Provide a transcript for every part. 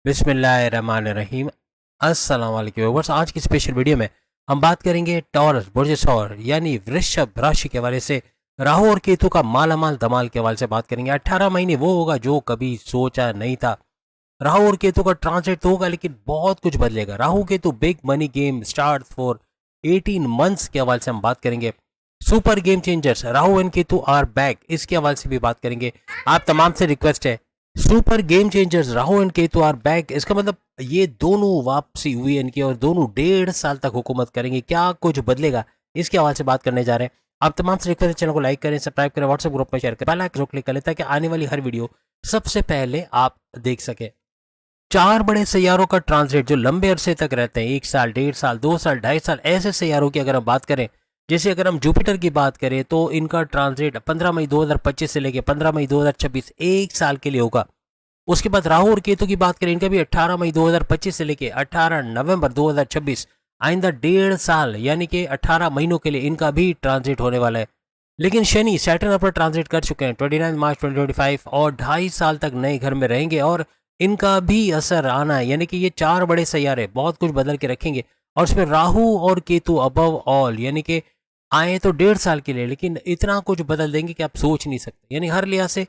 बिस्मिल्लाहिर्रहमानिर्रहीम। अस्सलाम वालेकुम व्यूअर्स। आज की स्पेशल वीडियो में हम बात करेंगे टॉरस बुर्ज सौर यानी वृषभ राशि के हवाले से राहु और केतु का मालामाल धमाल के हवाले से बात करेंगे। 18 महीने वो होगा जो कभी सोचा नहीं था। राहु और केतु का ट्रांजिट तो होगा लेकिन बहुत कुछ बदलेगा। Rahu Ketu big money game start for 18 months के हवाले से हम बात करेंगे। Super game changers Rahu and Ketu are back, इसके हवाले से भी बात करेंगे। आप तमाम से रिक्वेस्ट है, super game changers Rahu and Ketu are back, इसका मतलब ये दोनों वापसी हुई है इनकी और दोनों 1.5 साल तक हुकूमत करेंगे। क्या कुछ बदलेगा इसके हवाले से बात करने जा रहे हैं। आप तमाम से रिक्वेस्ट है, चैनल को लाइक करें, सब्सक्राइब करें, व्हाट्सएप ग्रुप में शेयर करें, बेल आइकन क्लिक करें ताकि आने वाली हर वीडियो सबसे पहले आप देख सके। चार बड़े सैयारों का ट्रांजिट जो लंबे अरसे तक रहते हैं, 1 साल, 1.5 साल, 2 साल, 2.5 साल, ऐसे सैयारों की अगर हम बात करें, जैसे अगर हम जुपिटर की बात करें तो इनका ट्रांजिट 15 मई 2025 से लेकर 15 मई 2026 1 साल के लिए होगा। उसके बाद राहु और केतु की बात करें, इनका भी 18 मई 2025 से लेके 18 नवंबर 2026 आइंदा 1.5 साल यानी कि 18 महीनों के लिए इनका भी ट्रांजिट होने वाला है। लेकिन शनि सैटर्न अपना ट्रांजिट कर चुके हैं 29 मार्च 2025 और 2.5 साल तक नए घर में रहेंगे और इनका भी असर आना है, यानी कि ये चार बड़े सैयारे बहुत कुछ बदल के रखेंगे। और उसमें राहु और केतु अबव ऑल यानी कि आए तो 1.5 साल के लिए लेकिन इतना कुछ बदल देंगे कि आप सोच नहीं सकते। यानी हर लिहाज से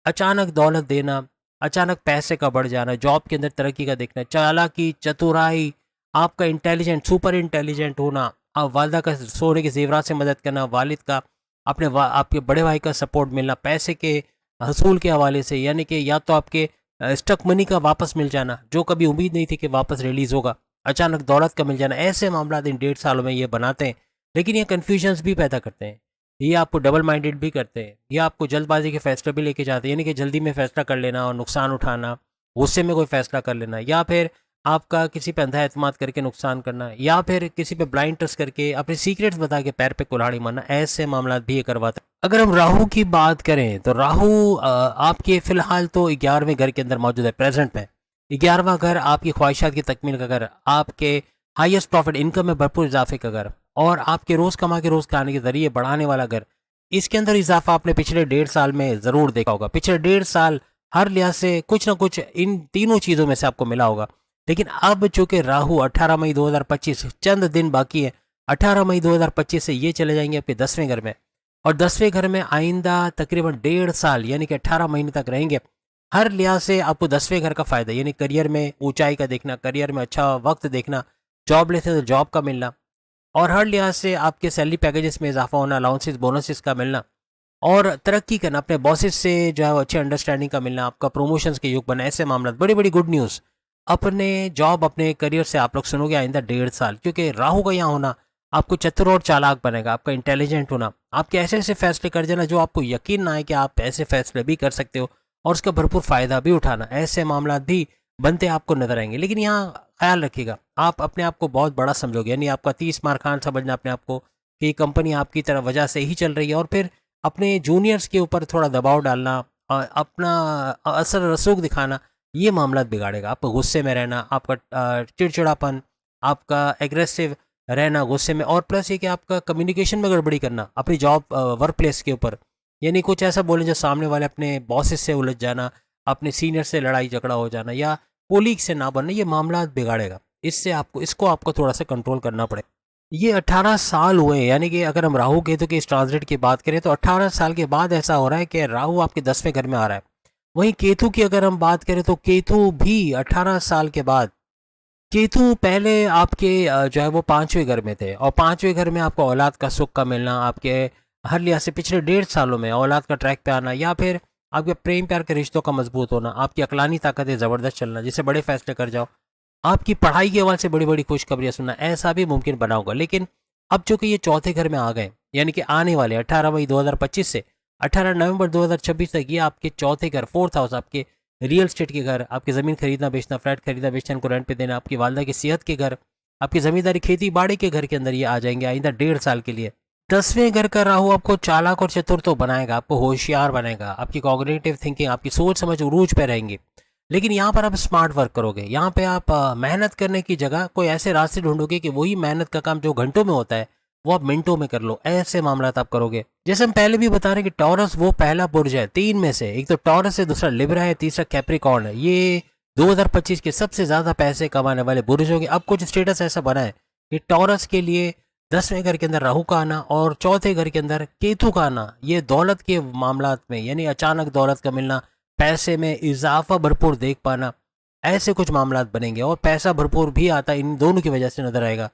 अचानक दौलत देना, अचानक पैसे का बढ़ जाना, जॉब के अंदर तरक्की का देखना, चालाकी, चतुराई, आपका इंटेलिजेंट, सुपर इंटेलिजेंट होना, आप वालदा का सोने के जेवरात से मदद करना, वालिद का आपके बड़े भाई का सपोर्ट मिलना, पैसे के हसूल के हवाले से, यानी कि या तो आपके स्टक मनी का वापस मिल जाना जो कभी उम्मीद नहीं थी कि वापस रिलीज होगा, अचानक दौलत का मिल जाना, ऐसे मामला इन 1.5 सालों में ये बनाते हैं। लेकिन ये कन्फ्यूजन्स भी पैदा करते हैं, ये आपको डबल माइंडेड भी करते हैं, ये आपको जल्दबाजी के फैसले भी लेके जाते हैं, यानी कि जल्दी में फैसला कर लेना और नुकसान उठाना, गुस्से में कोई फैसला कर लेना, या फिर आपका किसी पे अंधा एतमाद करके नुकसान करना, या फिर किसी पे ब्लाइंड ट्रस्ट करके अपने सीक्रेट्स बता के पैर पे कुल्हाड़ी मारना, ऐसे मामला भी ये करवाता है। अगर हम राहु की बात करें तो राहु आपके फिलहाल तो 11वें घर के अंदर मौजूद है प्रेजेंट में। 11वां घर आपकी ख्वाहिशात की तकमील का घर, आपके हाईएस्ट प्रॉफिट इनकम में भरपूर इजाफे का घर और आपके रोज कमा के रोज खाने के जरिए बढ़ाने वाला घर। इसके अंदर इजाफा आपने पिछले 1.5 साल में जरूर देखा होगा। पिछले 1.5 साल हर लिहाज से कुछ ना कुछ इन तीनों चीजों में से आपको मिला होगा। लेकिन अब चूंकि राहु 18 मई 2025 चंद दिन बाकी है, 18 मई 2025 से ये चले जाएंगे आपके 10वें घर में और 10वें घर में आइंदा तकरीबन 1.5 साल यानी कि 18 महीने तक रहेंगे। हर लिहाज से आपको 10वें घर का फायदा यानी करियर में ऊंचाई का देखना, करियर में अच्छा वक्त देखना, जॉब लेते तो जॉब का मिलना और हर लिहाज से आपके सैलरी पैकेजेस में इजाफा होना, अलाउंसेस बोनसेस का मिलना और तरक्की करना, अपने बॉसेस से जो है अच्छे अंडरस्टैंडिंग का मिलना, आपका प्रमोशंस के युग बना, ऐसे मामला बड़ी बड़ी गुड न्यूज़ अपने जॉब अपने करियर से आप लोग सुनोगे आइंदा 1.5 साल। क्योंकि राहु का यहाँ होना आपको चतुर और चालाक बनेगा, आपका इंटेलिजेंट होना, आपके ऐसे ऐसे फैसले कर देना जो आपको यकीन ना आए कि आप ऐसे फैसले भी कर सकते हो और उसका भरपूर फायदा भी उठाना, ऐसे मामला भी बनते आपको नजर आएंगे। लेकिन यहाँ ख्याल रखिएगा, आप अपने आप को बहुत बड़ा समझोगे, यानी आपका 30 मार खान समझना अपने आप को कि कंपनी आपकी तरफ वजह से ही चल रही है और फिर अपने जूनियर्स के ऊपर थोड़ा दबाव डालना, अपना असर रसूख दिखाना, ये मामला बिगाड़ेगा। आपको गुस्से में रहना, आपका चिड़चिड़ापन, आपका एग्रेसिव रहना गुस्से में, और प्लस ये कि आपका कम्युनिकेशन में गड़बड़ी करना अपनी जॉब वर्क प्लेस के ऊपर, यानी कुछ ऐसा बोले जो सामने वाले अपने बॉसेस से उलझ जाना, अपने सीनियर से लड़ाई झगड़ा हो जाना या कोलीग से ना बनना, ये मामला बिगाड़ेगा। इसको आपको थोड़ा सा कंट्रोल करना पड़ेगा। ये 18 साल हुए, यानी कि अगर हम राहु केतु के इस ट्रांजिट की बात करें तो 18 साल के बाद ऐसा हो रहा है कि राहु आपके 10वें घर में आ रहा है। वहीं केतु की अगर हम बात करें तो केतु भी 18 साल के बाद, केतु पहले आपके जो है वो 5वें घर में थे और 5वें घर में आपको औलाद का सुख का मिलना, आपके हर लिहाज से पिछले 1.5 सालों में औलाद का ट्रैक पे आना या फिर आपके प्रेम प्यार के रिश्तों का मजबूत होना, आपकी अकलानी ताकतें ज़बरदस्त चलना, जिससे बड़े फैसले कर जाओ, आपकी पढ़ाई के हवाले से बड़ी बड़ी खुशखबरियाँ सुनना, ऐसा भी मुमकिन बना होगा। लेकिन अब चूंकि ये चौथे घर में आ गए, यानी कि आने वाले 18 मई 2025 से 18 नवंबर 2026 तक ये आपके चौथे घर, फोर्थ हाउस, आपके रियल स्टेट के घर, आपकी ज़मीन खरीदना बेचना, फ्लैट खरीदना बेचना, इनको रेंट पे देना, आपकी वालदा की सेहत के घर, आपकी ज़मींदारी खेती बाड़ी के घर के अंदर ये आ जाएंगे आइंदा 1.5 साल के लिए। 10वें घर का राहु आपको चालाक और चतुर तो बनाएगा, आपको होशियार बनाएगा, आपकी कॉग्निटिव थिंकिंग, आपकी सोच समझ उरूज पे रहेंगे। लेकिन यहाँ पर आप स्मार्ट वर्क करोगे, यहाँ पे आप मेहनत करने की जगह कोई ऐसे रास्ते ढूंढोगे कि वही मेहनत का काम जो घंटों में होता है वो आप मिनटों में कर लो, ऐसे मामला आप करोगे। जैसे हम पहले भी बता रहे हैं कि टॉरस वो पहला बुर्ज है 3 में से, एक तो टॉरस है, दूसरा लिब्रा है, तीसरा कैप्रिकॉर्न है। ये 2025 के सबसे ज्यादा पैसे कमाने वाले बुर्जों के अब कुछ स्टेटस ऐसा बना है कि टॉरस के लिए 10वें घर के अंदर राहु का आना और चौथे घर के अंदर केतु का आना, ये दौलत के मामलात में यानी अचानक दौलत का मिलना, पैसे में इजाफा भरपूर देख पाना, ऐसे कुछ मामलात बनेंगे और पैसा भरपूर भी आता इन दोनों की वजह से नजर आएगा।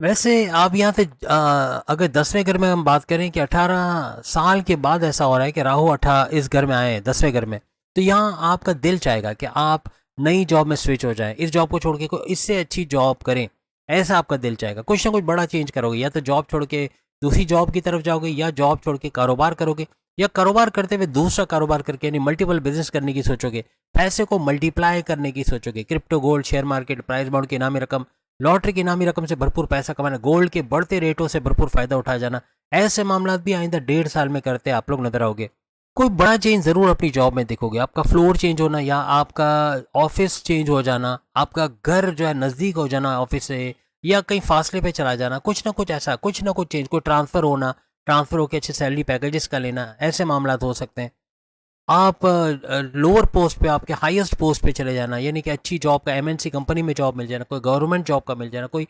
वैसे आप यहाँ से अगर 10वें घर में हम बात करें कि 18 साल के बाद ऐसा हो रहा है कि राहु इस घर में आए 10वें घर में, तो यहाँ आपका दिल चाहेगा कि आप नई जॉब में स्विच हो जाएं, इस जॉब को छोड़ के कोई इससे अच्छी जॉब करें, ऐसा आपका दिल चाहेगा। कुछ ना कुछ बड़ा चेंज करोगे, या तो जॉब छोड़ के दूसरी जॉब की तरफ जाओगे, या जॉब छोड़ के कारोबार करोगे, या कारोबार करते हुए दूसरा कारोबार करके यानी मल्टीपल बिजनेस करने की सोचोगे, पैसे को मल्टीप्लाई करने की सोचोगे, crypto, gold, share market, price bound की इनामी रकम, लॉटरी की इनामी रकम से भरपूर पैसा कमाना, गोल्ड के बढ़ते रेटों से भरपूर फायदा उठा जाना, ऐसे मामला भी आइंदा 1.5 साल में करते आप लोग नजर आओगे। कोई बड़ा चेंज जरूर अपनी जॉब में देखोगे, आपका फ्लोर चेंज होना, या आपका ऑफिस चेंज हो जाना, आपका घर जो है नज़दीक हो जाना ऑफिस से, या कहीं फासले पे चला जाना, कुछ ना कुछ ऐसा, कुछ ना कुछ चेंज, कोई ट्रांसफ़र होना, ट्रांसफ़र होकर अच्छे सैलरी पैकेजेस का लेना, ऐसे मामला हो सकते हैं। आप लोअर पोस्ट पे आपके हाईएस्ट पोस्ट पे चले जाना, यानी कि अच्छी जॉब का एमएनसी कंपनी में जॉब मिल जाना, कोई गवर्नमेंट जॉब का मिल जाना, कोई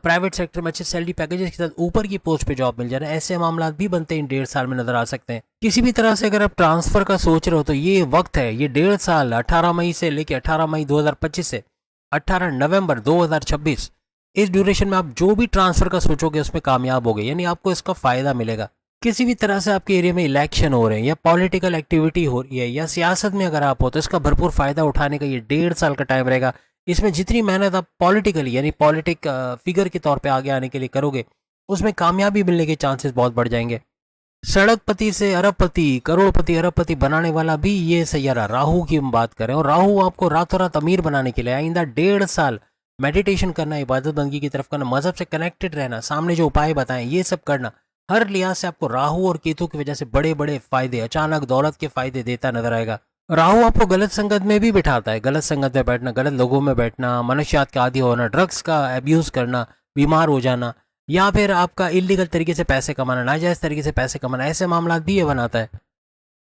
प्राइवेट सेक्टर में अच्छे सैलरी पैकेजेस के साथ ऊपर की पोस्ट पे जॉब मिल जाना, ऐसे मामला भी बनते हैं इन 1.5 साल में नजर आ सकते हैं। किसी भी तरह से अगर आप ट्रांसफर का सोच रहे हो तो ये वक्त है, ये 1.5 साल 18 मई से लेकर 18 मई 2025 से 18 नवंबर 2026, इस ड्यूरेशन में आप जो भी ट्रांसफर का सोचोगे उसमें कामयाब होगे, यानी आपको इसका फायदा मिलेगा। किसी भी तरह से आपके एरिया में इलेक्शन हो रहे हैं, या पॉलिटिकल एक्टिविटी हो रही है, या सियासत में अगर आप हो, तो इसका भरपूर फायदा उठाने का ये 1.5 साल का टाइम रहेगा। इसमें जितनी मेहनत आप पॉलिटिकली यानी पॉलिटिक फिगर के तौर पे आगे आने के लिए करोगे, उसमें कामयाबी मिलने के चांसेस बहुत बढ़ जाएंगे। सड़कपति से अरबपति, करोड़पति, अरबपति बनाने वाला भी ये सैयारा राहु की हम बात करें, और राहु आपको रातों रात अमीर बनाने के लिए आइंदा 1.5 साल मेडिटेशन करना, इबादत बंदगी की तरफ करना, मजहब से कनेक्टेड रहना, सामने जो उपाय बताएं ये सब करना, हर लिहाज से आपको राहु और केतु की वजह से बड़े बड़े फायदे, अचानक दौलत के फायदे देता नजर आएगा। राहु आपको गलत संगत में भी बिठाता है, गलत संगत में बैठना, गलत लोगों में बैठना, मनुष्यात का आदी होना, ड्रग्स का अब्यूज करना, बीमार हो जाना, या फिर आपका इलीगल तरीके से पैसे कमाना, नाजायज तरीके से पैसे कमाना, ऐसे मामला भी ये बनाता है।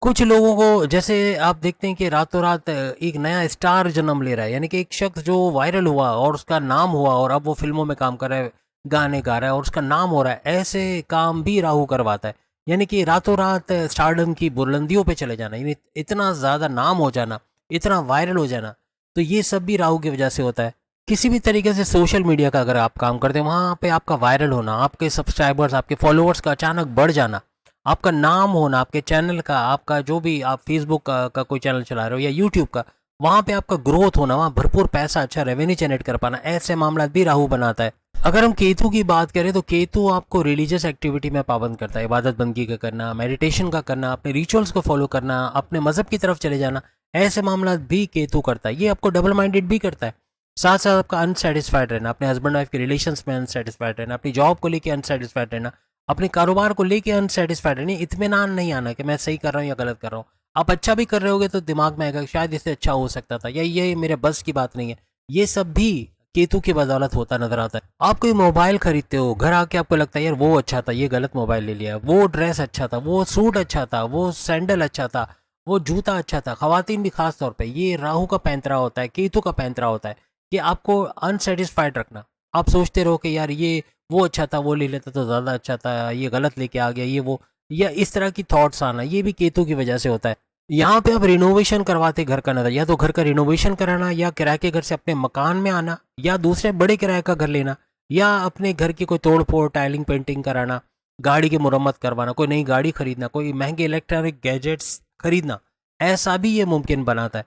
कुछ लोगों को जैसे आप देखते हैं कि रातों रात एक नया स्टार जन्म ले रहा है, यानी कि एक शख्स जो वायरल हुआ और उसका नाम हुआ और अब वो फिल्मों में काम कर रहा है, गाने गा रहा है और उसका नाम हो रहा है, ऐसे काम भी राहु करवाता है। यानी कि रातों रात स्टारडम की बुलंदियों पे चले जाना, यानी इतना ज़्यादा नाम हो जाना, इतना वायरल हो जाना, तो ये सब भी राहु की वजह से होता है। किसी भी तरीके से सोशल मीडिया का अगर आप काम करते हैं, वहाँ पे आपका वायरल होना, आपके सब्सक्राइबर्स, आपके फॉलोअर्स का अचानक बढ़ जाना, आपका नाम होना, आपके चैनल का, आपका जो भी आप फेसबुक का कोई चैनल चला रहे हो या यूट्यूब का, वहाँ पे आपका ग्रोथ होना, वहाँ भरपूर पैसा, अच्छा रेवेन्यू जनरेट कर पाना, ऐसे मामला भी राहु बनाता है। अगर हम केतु की बात करें तो केतु आपको रिलीजियस एक्टिविटी में पाबंद करता है, इबादत बंदगी का करना, मेडिटेशन का करना, अपने रिचुअल्स को फॉलो करना, अपने मजहब की तरफ चले जाना, ऐसे मामला भी केतु करता है। ये आपको डबल माइंडेड भी करता है, साथ साथ आपका अनसेटिस्फाइड रहना, अपने हस्बैंड वाइफ के रिलेशंस में अनसेटिस्फाइड रहना, अपनी जॉब को लेकर अनसेटिस्फाइड रहना, अपने कारोबार को लेके अनसेटिस्फाइड रहना, इत्मीनान नहीं आना कि मैं सही कर रहा हूँ या गलत कर रहा हूँ। आप अच्छा भी कर रहे होगे तो दिमाग में आएगा शायद इससे अच्छा हो सकता था, या ये मेरे बस की बात नहीं है। ये सब भी केतु की बदौलत होता नजर आता है। आप कोई मोबाइल खरीदते हो, घर आके आपको लगता है यार वो अच्छा था, ये गलत मोबाइल ले लिया, वो ड्रेस अच्छा था, वो सूट अच्छा था, वो सैंडल अच्छा था, वो जूता अच्छा था। खवातीन भी खास तौर पे ये राहु का पैंतरा होता है, केतु का पैंतरा होता है कि आपको अनसेटिस्फाइड रखना। आप सोचते रहो कि यार ये वो अच्छा था, वो ले लेता तो ज़्यादा अच्छा था, ये गलत लेके आ गया, ये वो, या इस तरह की थॉट्स आना, ये भी केतु की वजह से होता है। यहाँ पे आप रिनोवेशन करवाते घर का नजर, या तो घर का रिनोवेशन कराना, या किराए के घर से अपने मकान में आना, या दूसरे बड़े किराए का घर लेना, या अपने घर की कोई तोड़ फोड़, टाइलिंग, पेंटिंग कराना, गाड़ी की मुरम्मत करवाना, कोई नई गाड़ी खरीदना, कोई महंगे इलेक्ट्रॉनिक गैजेट्स खरीदना, ऐसा भी ये मुमकिन बनाता है।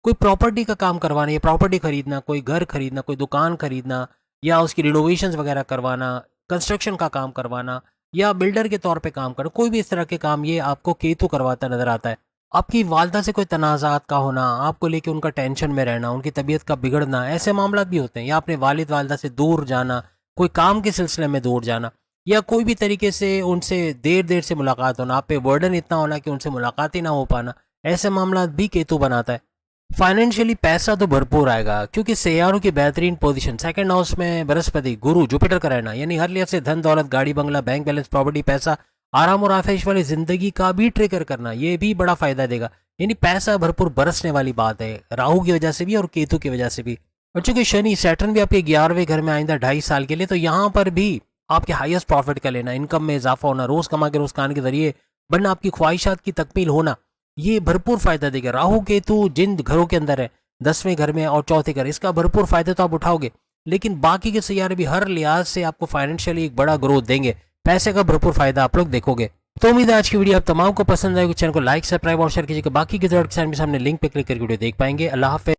कोई प्रॉपर्टी का काम करवाना, या प्रॉपर्टी खरीदना, कोई घर खरीदना, कोई दुकान खरीदना, या उसकी रिनोवेशंस वगैरह करवाना, कंस्ट्रक्शन का काम करवाना, या बिल्डर के तौर पे काम करना, कोई भी इस तरह के काम ये आपको केतु करवाता नजर आता है। आपकी वालदा से कोई तनाज़ात का होना, आपको लेके उनका टेंशन में रहना, उनकी तबीयत का बिगड़ना, ऐसे मामला भी होते हैं। या अपने वालिद वालदा से दूर जाना, कोई काम के सिलसिले में दूर जाना, या कोई भी तरीके से उनसे देर देर से मुलाकात होना, आप पे बर्डन इतना होना कि उनसे मुलाकात ही ना हो पाना, ऐसे मामला भी केतु बनाता है। फाइनेंशियली पैसा तो भरपूर आएगा, क्योंकि सैयारों की बेहतरीन पोजीशन, सेकंड हाउस में बृहस्पति, गुरु, जुपिटर का रहना, यानी हर लिहाज से धन दौलत, गाड़ी बंगला, बैंक बैलेंस, प्रॉपर्टी, पैसा, आराम और आफिश वाली जिंदगी का भी ट्रिगर करना, ये भी बड़ा फायदा देगा। यानी पैसा भरपूर बरसने वाली बात है, राहु की वजह से भी और केतु की वजह से भी। और चूंकि शनि सैटर्न भी आपके 11वें घर में आइंदा 2.5 साल के लिए, तो यहाँ पर भी आपके हाईएस्ट प्रॉफिट का लेना, इनकम में इजाफा होना, रोज कमा के रोज खाने के जरिए बनना, आपकी ख्वाहिशात की तकमील होना, ये भरपूर फायदा देगा। राहु केतु जिन घरों के अंदर है, 10वें घर में और चौथे घर, इसका भरपूर फायदा तो आप उठाओगे। लेकिन बाकी के सैयारे भी हर लिहाज से आपको फाइनेंशियली एक बड़ा ग्रोथ देंगे, पैसे का भरपूर फायदा आप लोग देखोगे। तो उम्मीद है आज की वीडियो आप तमाम को पसंद आएगी। चैनल को लाइक, सब्सक्राइब और शेयर कीजिएगा। बाकी के सामने लिंक पे क्लिक करके वीडियो देख पाएंगे। अल्लाह हाफिज़।